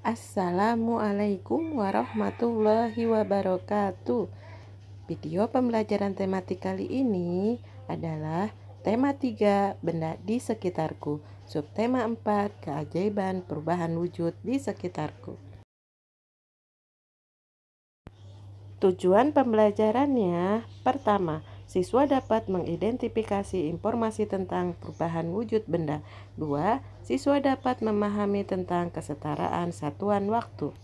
Assalamualaikum warahmatullahi wabarakatuh. Video pembelajaran tematik kali ini adalah tema 3, benda di sekitarku. Subtema 4, keajaiban perubahan wujud di sekitarku. Tujuan pembelajarannya, pertama, siswa dapat mengidentifikasi informasi tentang perubahan wujud benda. 2. Siswa dapat memahami tentang kesetaraan satuan waktu.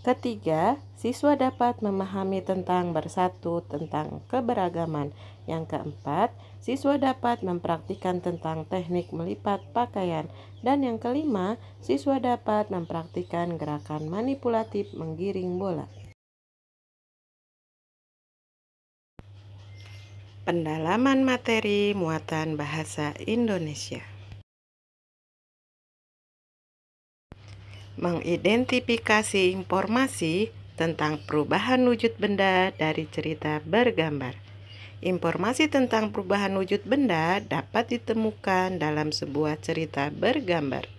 Ketiga, siswa dapat memahami tentang bersatu, tentang keberagaman. Yang keempat, siswa dapat mempraktikkan tentang teknik melipat pakaian. Dan yang kelima, siswa dapat mempraktikkan gerakan manipulatif menggiring bola. Pendalaman materi muatan bahasa Indonesia. Mengidentifikasi informasi tentang perubahan wujud benda dari cerita bergambar. Informasi tentang perubahan wujud benda dapat ditemukan dalam sebuah cerita bergambar.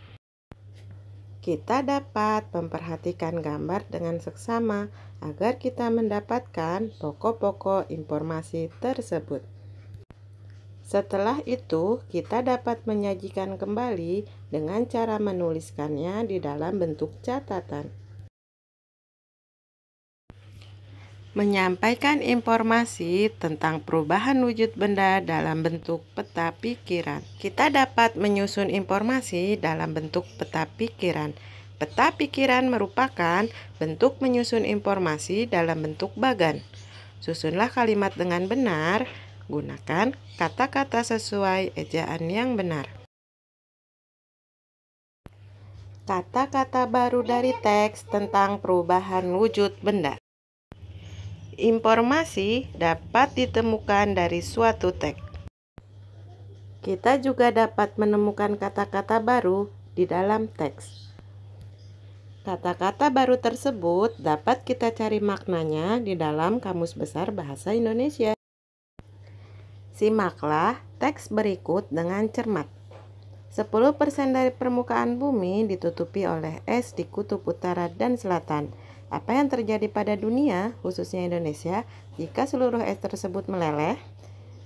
Kita dapat memperhatikan gambar dengan seksama agar kita mendapatkan pokok-pokok informasi tersebut. Setelah itu, kita dapat menyajikan kembali dengan cara menuliskannya di dalam bentuk catatan. Menyampaikan informasi tentang perubahan wujud benda dalam bentuk peta pikiran. Kita dapat menyusun informasi dalam bentuk peta pikiran. Peta pikiran merupakan bentuk menyusun informasi dalam bentuk bagan. Susunlah kalimat dengan benar, gunakan kata-kata sesuai ejaan yang benar. Kata-kata baru dari teks tentang perubahan wujud benda. Informasi dapat ditemukan dari suatu teks. Kita juga dapat menemukan kata-kata baru di dalam teks. Kata-kata baru tersebut dapat kita cari maknanya di dalam Kamus Besar Bahasa Indonesia. Simaklah teks berikut dengan cermat. 10% dari permukaan bumi ditutupi oleh es di kutub utara dan selatan. Apa yang terjadi pada dunia, khususnya Indonesia, jika seluruh es tersebut meleleh?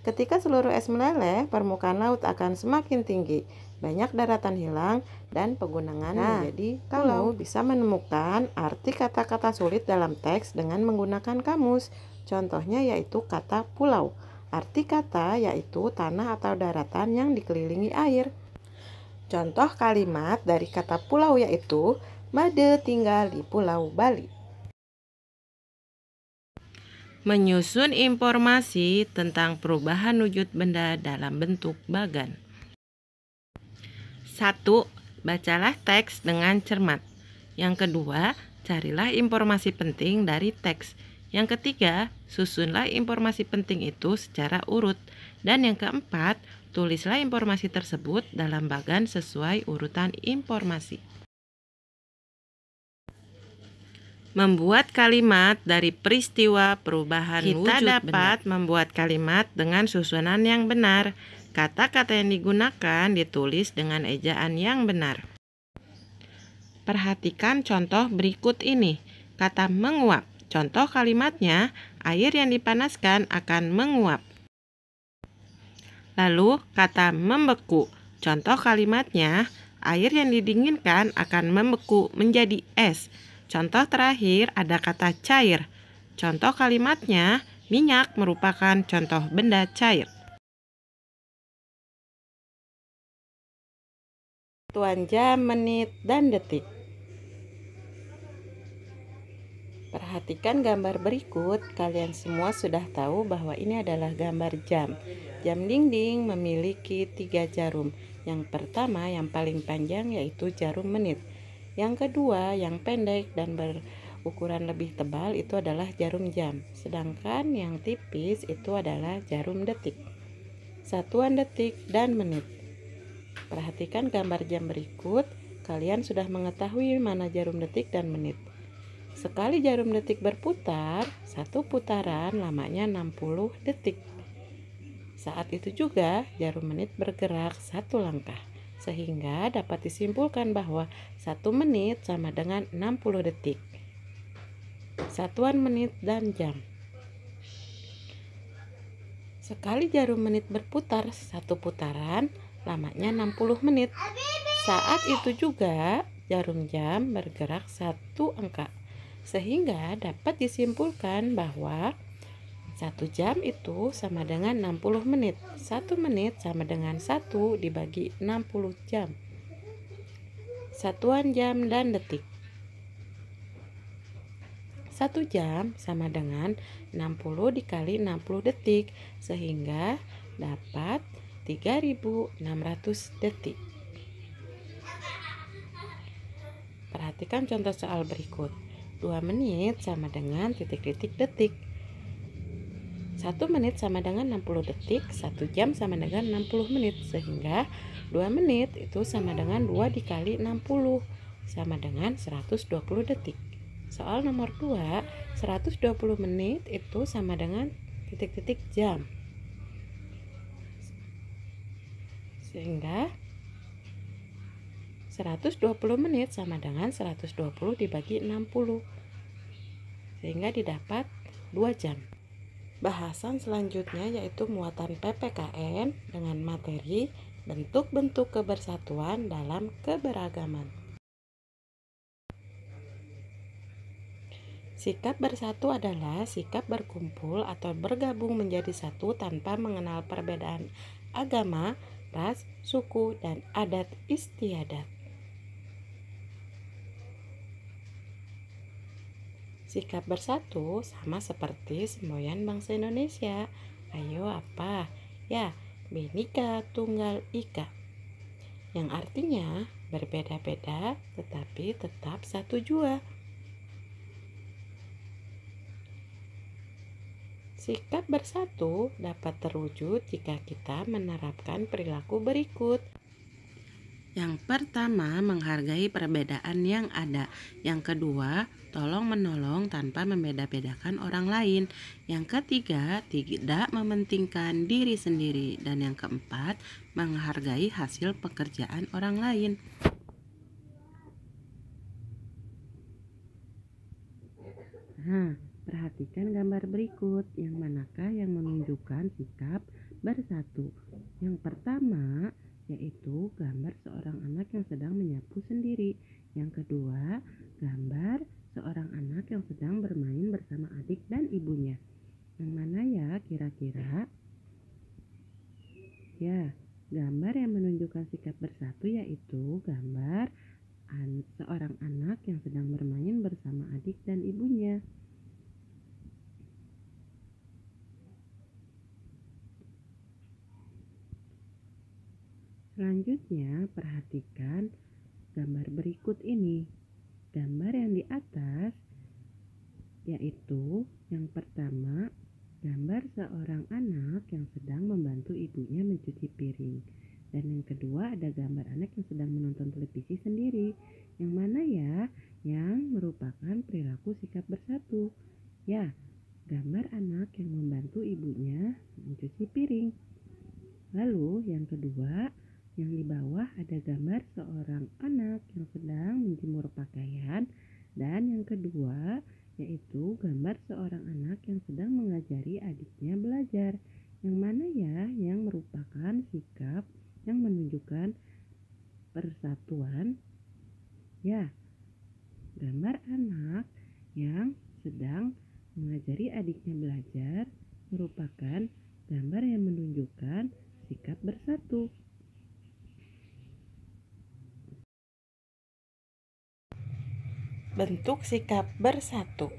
Ketika seluruh es meleleh, permukaan laut akan semakin tinggi, banyak daratan hilang, dan pegunungan menjadi pulau. Bisa menemukan arti kata-kata sulit dalam teks dengan menggunakan kamus. Contohnya yaitu kata pulau. Arti kata yaitu tanah atau daratan yang dikelilingi air. Contoh kalimat dari kata pulau yaitu Made tinggal di Pulau Bali. Menyusun informasi tentang perubahan wujud benda dalam bentuk bagan. 1. Bacalah teks dengan cermat. Yang kedua, carilah informasi penting dari teks. Yang ketiga, susunlah informasi penting itu secara urut. Dan yang keempat, tulislah informasi tersebut dalam bagan sesuai urutan informasi. Membuat kalimat dari peristiwa perubahan wujud benda. Kita dapat membuat kalimat dengan susunan yang benar. Kata-kata yang digunakan ditulis dengan ejaan yang benar. Perhatikan contoh berikut ini. Kata menguap. Contoh kalimatnya, air yang dipanaskan akan menguap. Lalu kata membeku. Contoh kalimatnya, air yang didinginkan akan membeku menjadi es. Contoh terakhir ada kata cair. Contoh kalimatnya, minyak merupakan contoh benda cair. Satuan jam, menit, dan detik. Perhatikan gambar berikut. Kalian semua sudah tahu bahwa ini adalah gambar jam. Jam dinding memiliki 3 jarum. Yang pertama yang paling panjang yaitu jarum menit. Yang kedua yang pendek dan berukuran lebih tebal itu adalah jarum jam. Sedangkan yang tipis itu adalah jarum detik. Satuan detik dan menit. Perhatikan gambar jam berikut. Kalian sudah mengetahui mana jarum detik dan menit. Sekali jarum detik berputar, satu putaran lamanya 60 detik. Saat itu juga jarum menit bergerak 1 langkah. sehingga dapat disimpulkan bahwa 1 menit sama dengan 60 detik. Satuan menit dan jam. Sekali jarum menit berputar, 1 putaran lamanya 60 menit. Saat itu juga jarum jam bergerak 1 angka, sehingga dapat disimpulkan bahwa 1 jam itu sama dengan 60 menit. 1 menit sama dengan 1 dibagi 60 jam. Satuan jam dan detik. 1 jam sama dengan 60 dikali 60 detik, sehingga dapat 3.600 detik. Perhatikan contoh soal berikut. 2 menit sama dengan titik-titik detik. 1 menit sama dengan 60 detik, 1 jam sama dengan 60 menit, sehingga 2 menit itu sama dengan 2 dikali 60, sama dengan 120 detik. Soal nomor 2, 120 menit itu sama dengan titik-titik jam, sehingga 120 menit sama dengan 120 dibagi 60, sehingga didapat 2 jam. Bahasan selanjutnya yaitu muatan PPKN dengan materi bentuk-bentuk kebersatuan dalam keberagaman. Sikap bersatu adalah sikap berkumpul atau bergabung menjadi satu tanpa mengenal perbedaan agama, ras, suku, dan adat istiadat. Sikap bersatu sama seperti semboyan bangsa Indonesia. Ayo apa? Ya, Bhinneka Tunggal Ika. Yang artinya berbeda-beda tetapi tetap satu jua. Sikap bersatu dapat terwujud jika kita menerapkan perilaku berikut. Yang pertama, menghargai perbedaan yang ada. Yang kedua, tolong-menolong tanpa membeda-bedakan orang lain. Yang ketiga, tidak mementingkan diri sendiri. Dan yang keempat, menghargai hasil pekerjaan orang lain. Nah, perhatikan gambar berikut. Yang manakah yang menunjukkan sikap bersatu? Yang pertama, yaitu gambar seorang anak yang sedang menyapu sendiri. Yang kedua, gambar seorang anak yang sedang bermain bersama adik dan ibunya. Yang mana ya kira-kira? Ya, gambar yang menunjukkan sikap bersatu yaitu gambar seorang anak yang sedang bermain bersama adik dan ibunya. Selanjutnya, perhatikan gambar berikut ini. Gambar yang di atas yaitu yang pertama, gambar seorang anak yang sedang membantu ibunya mencuci piring. Dan yang kedua, ada gambar anak yang sedang menonton televisi sendiri. Yang mana ya yang merupakan perilaku sikap bersatu? Ya, gambar anak yang membantu ibunya mencuci piring. Lalu yang kedua, yang di bawah ada gambar seorang anak yang sedang menjemur pakaian. Dan yang kedua, yaitu gambar seorang anak yang sedang mengajari adiknya belajar. Yang mana ya yang merupakan sikap yang menunjukkan persatuan? Ya, gambar anak yang sedang mengajari adiknya belajar merupakan gambar yang menunjukkan sikap bersatu. Bentuk sikap bersatu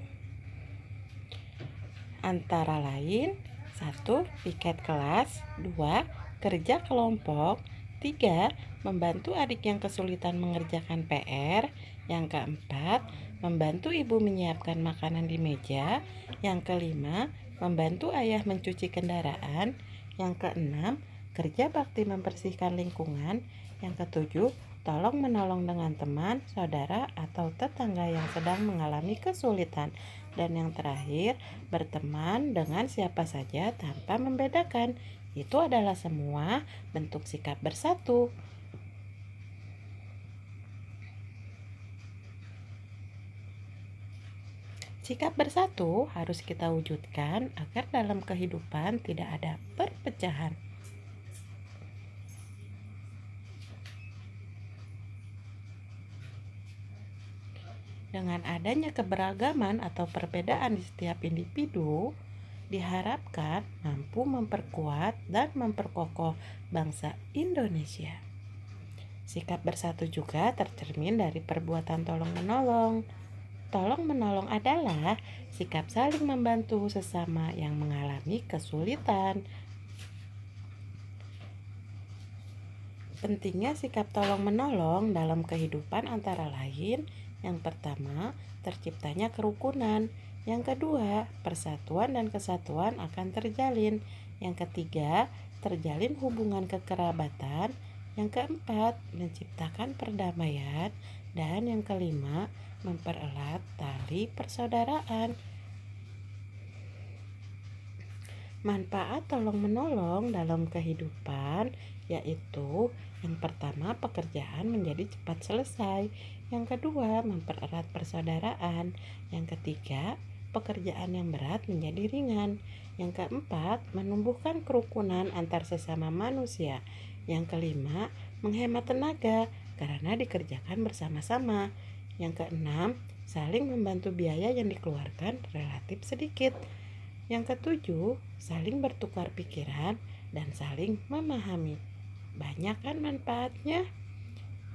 antara lain 1. Piket kelas, 2. Kerja kelompok, 3. Membantu adik yang kesulitan mengerjakan PR, yang keempat, membantu ibu menyiapkan makanan di meja, yang kelima, membantu ayah mencuci kendaraan, yang keenam, kerja bakti membersihkan lingkungan, yang ketujuh, tolong menolong dengan teman, saudara, atau tetangga yang sedang mengalami kesulitan. Dan yang terakhir, berteman dengan siapa saja tanpa membedakan. Itu adalah semua bentuk sikap bersatu. Sikap bersatu harus kita wujudkan agar dalam kehidupan tidak ada perpecahan. Dengan adanya keberagaman atau perbedaan di setiap individu, diharapkan mampu memperkuat dan memperkokoh bangsa Indonesia. Sikap bersatu juga tercermin dari perbuatan tolong-menolong. Tolong-menolong adalah sikap saling membantu sesama yang mengalami kesulitan. Pentingnya sikap tolong-menolong dalam kehidupan antara lain, yang pertama, terciptanya kerukunan. Yang kedua, persatuan dan kesatuan akan terjalin. Yang ketiga, terjalin hubungan kekerabatan. Yang keempat, menciptakan perdamaian. Dan yang kelima, mempererat tali persaudaraan. Manfaat tolong-menolong dalam kehidupan yaitu yang pertama, pekerjaan menjadi cepat selesai. Yang kedua, mempererat persaudaraan. Yang ketiga, pekerjaan yang berat menjadi ringan. Yang keempat, menumbuhkan kerukunan antar sesama manusia. Yang kelima, menghemat tenaga karena dikerjakan bersama-sama. Yang keenam, saling membantu biaya yang dikeluarkan relatif sedikit. Yang ketujuh, saling bertukar pikiran dan saling memahami. Banyak kan manfaatnya?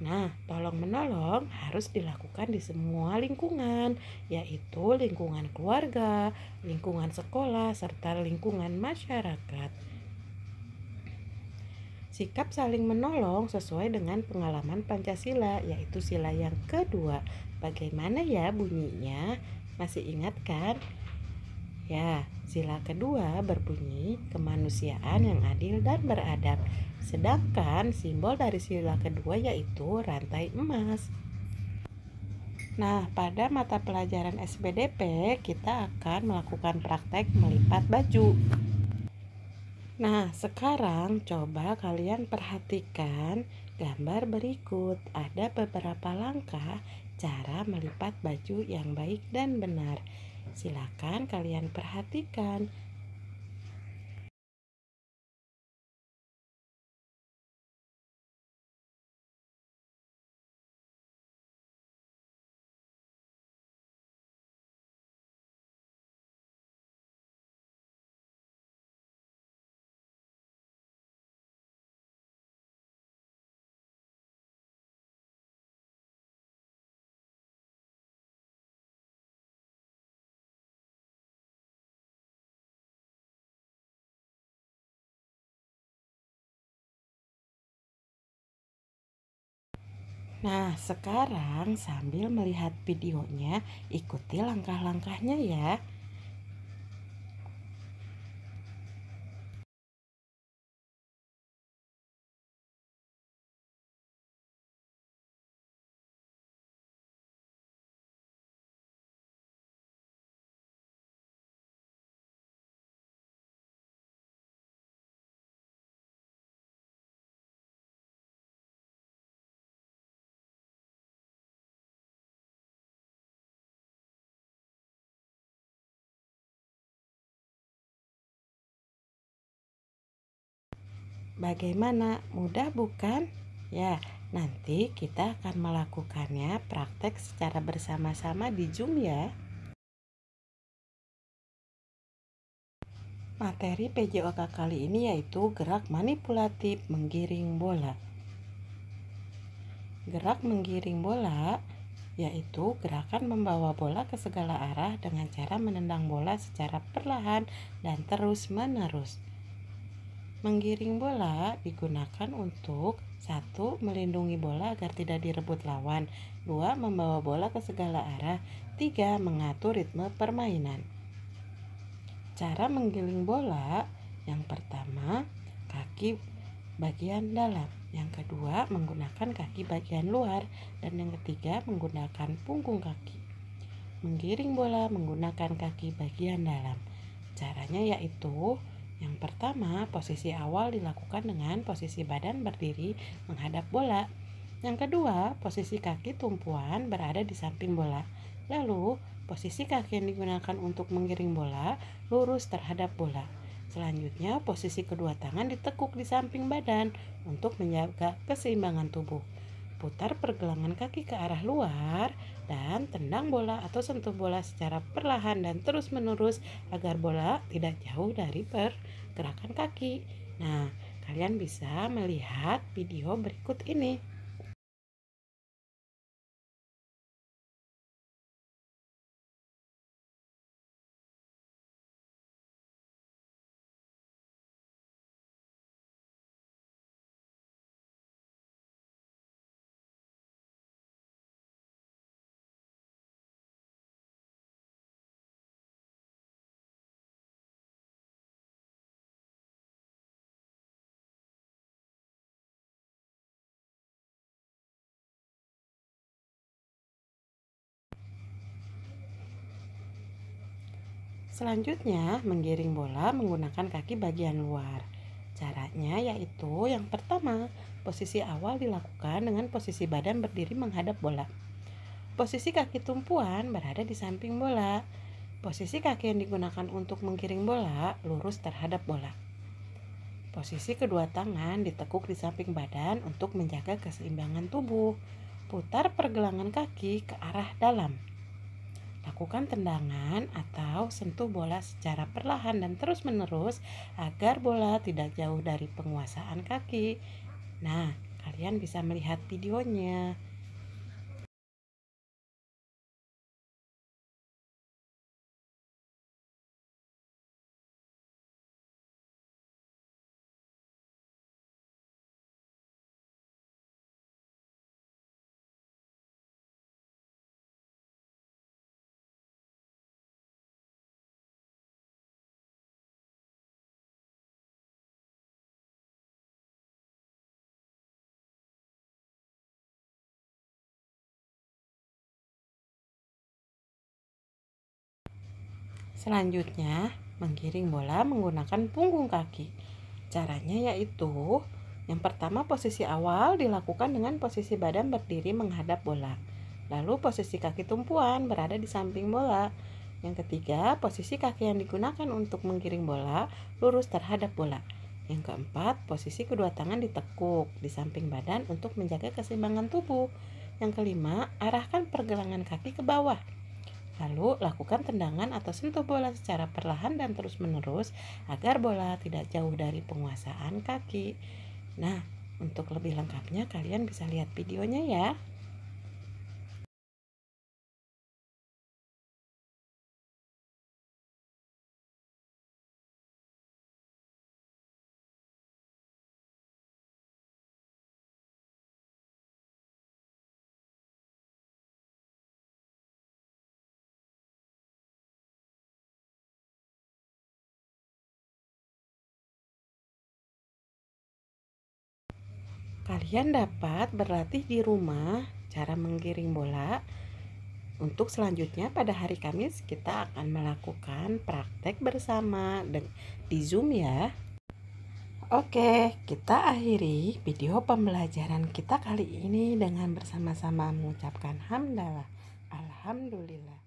Nah, tolong-menolong harus dilakukan di semua lingkungan, yaitu lingkungan keluarga, lingkungan sekolah, serta lingkungan masyarakat. Sikap saling menolong sesuai dengan pengalaman Pancasila, yaitu sila yang kedua. Bagaimana ya bunyinya? Masih ingat kan? Ya, sila kedua berbunyi kemanusiaan yang adil dan beradab. Sedangkan simbol dari sila kedua yaitu rantai emas. Nah, pada mata pelajaran SPDP kita akan melakukan praktek melipat baju. Nah, sekarang coba kalian perhatikan gambar berikut. Ada beberapa langkah cara melipat baju yang baik dan benar. Silakan kalian perhatikan. Nah, sekarang sambil melihat videonya, ikuti langkah-langkahnya ya. Bagaimana? Mudah bukan? Ya, nanti kita akan melakukannya praktek secara bersama-sama di Zoom ya. Materi PJOK kali ini yaitu gerak manipulatif menggiring bola. Gerak menggiring bola yaitu gerakan membawa bola ke segala arah dengan cara menendang bola secara perlahan dan terus-menerus. Menggiring bola digunakan untuk 1. Melindungi bola agar tidak direbut lawan. 2. Membawa bola ke segala arah. 3. Mengatur ritme permainan. Cara menggiring bola, yang pertama, kaki bagian dalam. Yang kedua, menggunakan kaki bagian luar. Dan yang ketiga, menggunakan punggung kaki. Menggiring bola menggunakan kaki bagian dalam. Caranya yaitu, yang pertama, posisi awal dilakukan dengan posisi badan berdiri menghadap bola. Yang kedua, posisi kaki tumpuan berada di samping bola. Lalu, posisi kaki yang digunakan untuk menggiring bola lurus terhadap bola. Selanjutnya, posisi kedua tangan ditekuk di samping badan untuk menjaga keseimbangan tubuh. Putar pergelangan kaki ke arah luar dan tendang bola atau sentuh bola secara perlahan dan terus-menerus agar bola tidak jauh dari pergerakan kaki. Nah, kalian bisa melihat video berikut ini. Selanjutnya, menggiring bola menggunakan kaki bagian luar. Caranya yaitu yang pertama, posisi awal dilakukan dengan posisi badan berdiri menghadap bola. Posisi kaki tumpuan berada di samping bola. Posisi kaki yang digunakan untuk menggiring bola lurus terhadap bola. Posisi kedua tangan ditekuk di samping badan untuk menjaga keseimbangan tubuh. Putar pergelangan kaki ke arah dalam. Lakukan tendangan atau sentuh bola secara perlahan dan terus-menerus agar bola tidak jauh dari penguasaan kaki. Nah, kalian bisa melihat videonya. Selanjutnya, menggiring bola menggunakan punggung kaki. Caranya yaitu, yang pertama posisi awal dilakukan dengan posisi badan berdiri menghadap bola. Lalu posisi kaki tumpuan berada di samping bola. Yang ketiga, posisi kaki yang digunakan untuk menggiring bola lurus terhadap bola. Yang keempat, posisi kedua tangan ditekuk di samping badan untuk menjaga keseimbangan tubuh. Yang kelima, arahkan pergelangan kaki ke bawah. Lalu lakukan tendangan atau sentuh bola secara perlahan dan terus-menerus agar bola tidak jauh dari penguasaan kaki. Nah, untuk lebih lengkapnya kalian bisa lihat videonya ya. Kalian dapat berlatih di rumah cara menggiring bola. Untuk selanjutnya pada hari Kamis kita akan melakukan praktek bersama di Zoom ya. Oke, kita akhiri video pembelajaran kita kali ini dengan bersama-sama mengucapkan hamdalah. Alhamdulillah.